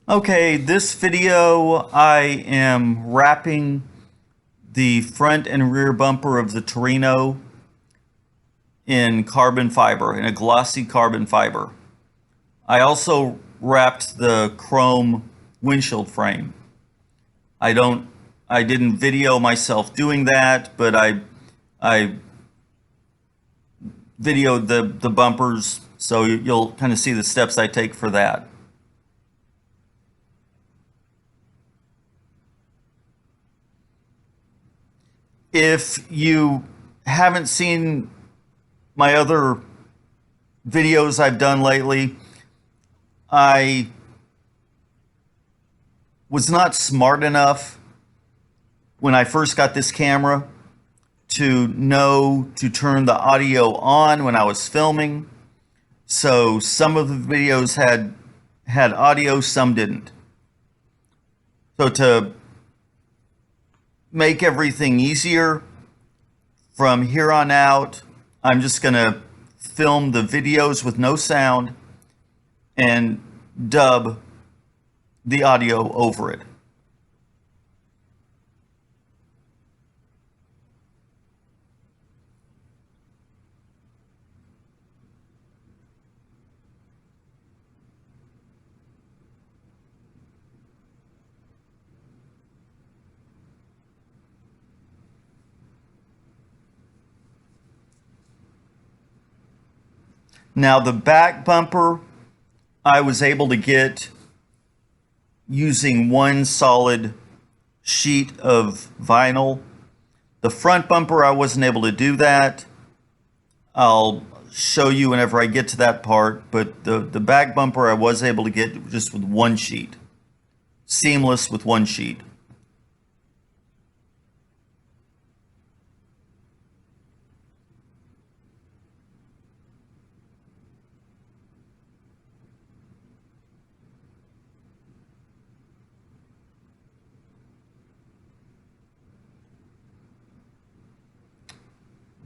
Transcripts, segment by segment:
Okay, this video I am wrapping the front and rear bumper of the Torino in carbon fiber, in a glossy carbon fiber. I also wrapped the chrome windshield frame. I don't I didn't video myself doing that, but I videoed the bumpers, so you'll kind of see the steps I take for that. If you haven't seen my other videos I've done lately, I was not smart enough when I first got this camera to know to turn the audio on when I was filming. So some of the videos had audio, some didn't. So to make everything easier, from here on out, I'm just going to film the videos with no sound and dub the audio over it. Now the back bumper I was able to get using one solid sheet of vinyl. The front bumper I wasn't able to do that. I'll show you whenever I get to that part, but the back bumper I was able to get just with one sheet. Seamless with one sheet.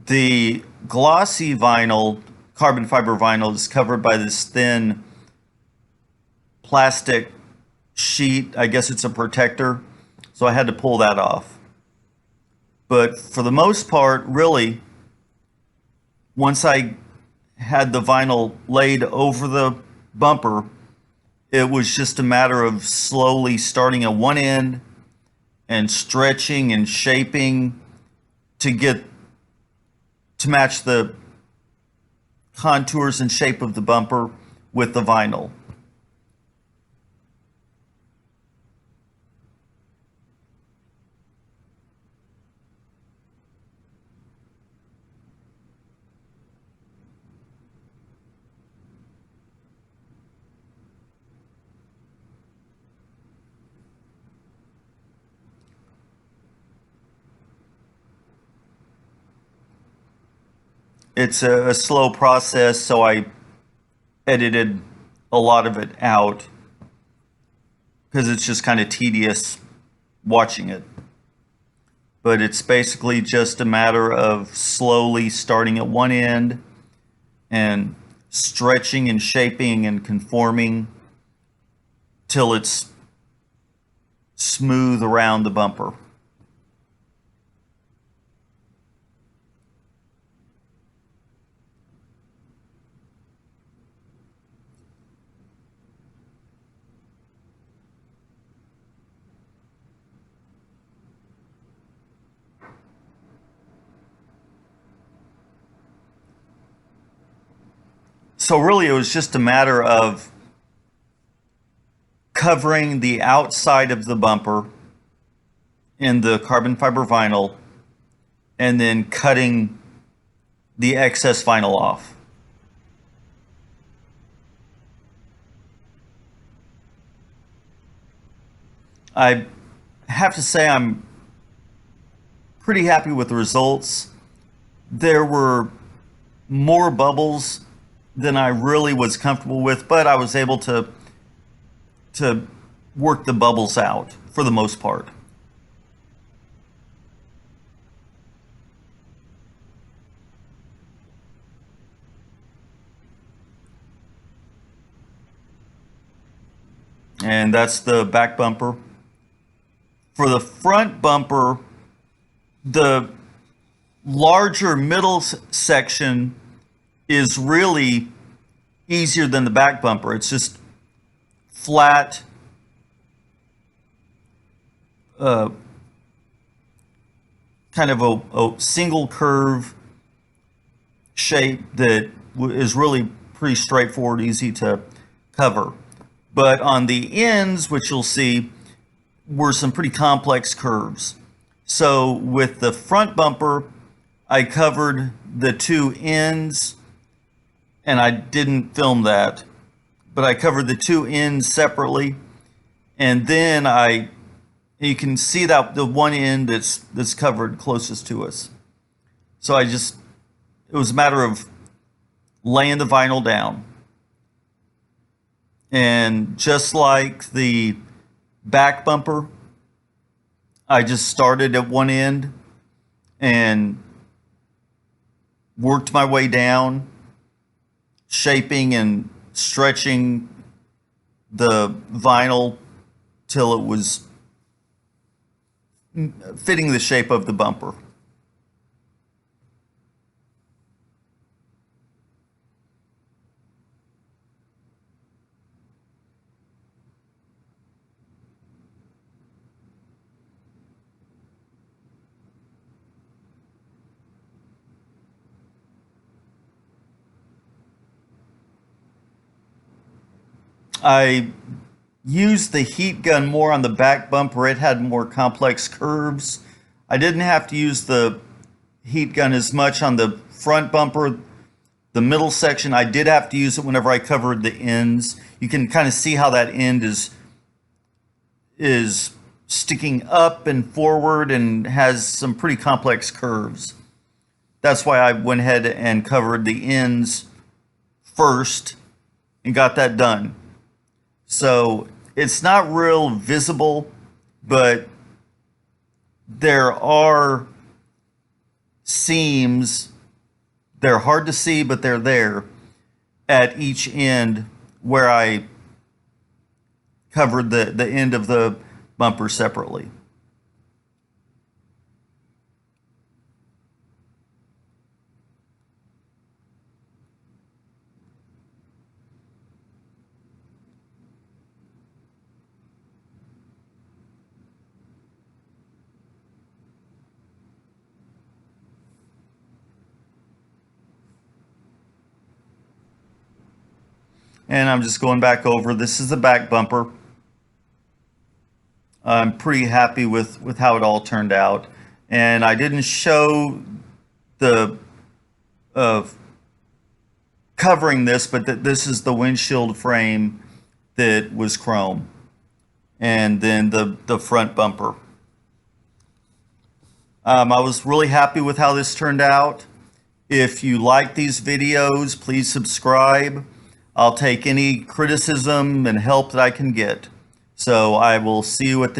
The glossy vinyl, carbon fiber vinyl, is covered by this thin plastic sheet. I guess it's a protector, so I had to pull that off. But for the most part, really, once I had the vinyl laid over the bumper, it was just a matter of slowly starting at one end and stretching and shaping to match the contours and shape of the bumper with the vinyl. It's a slow process, so I edited a lot of it out because it's just kind of tedious watching it. But it's basically just a matter of slowly starting at one end and stretching and shaping and conforming till it's smooth around the bumper. So really, it was just a matter of covering the outside of the bumper in the carbon fiber vinyl and then cutting the excess vinyl off. I have to say I'm pretty happy with the results. There were more bubbles than I really was comfortable with, but I was able to work the bubbles out for the most part. and that's the back bumper. For the front bumper, the larger middle section is really easier than the back bumper. It's just flat, uh, kind of a single curve shape that is really pretty straightforward, easy to cover. But on the ends, which you'll see, were some pretty complex curves. So with the front bumper, I covered the two ends, and I didn't film that, but I covered the two ends separately, and then you can see that the one end that's covered closest to us. So it was a matter of laying the vinyl down. And just like the back bumper, I just started at one end and worked my way down, shaping and stretching the vinyl till it was fitting the shape of the bumper. I used the heat gun more on the back bumper. It had more complex curves. I didn't have to use the heat gun as much on the front bumper. The middle section, I did have to use it whenever I covered the ends. You can kind of see how that end is sticking up and forward and has some pretty complex curves. That's why I went ahead and covered the ends first and got that done. So it's not real visible, but there are seams. They're hard to see, but they're there at each end where I covered the end of the bumper separately. And I'm just going back over. This is the back bumper. I'm pretty happy with how it all turned out. And I didn't show the covering this, but this is the windshield frame that was chrome. And then the front bumper. I was really happy with how this turned out. If you like these videos, please subscribe. I'll take any criticism and help that I can get. So I will see you at the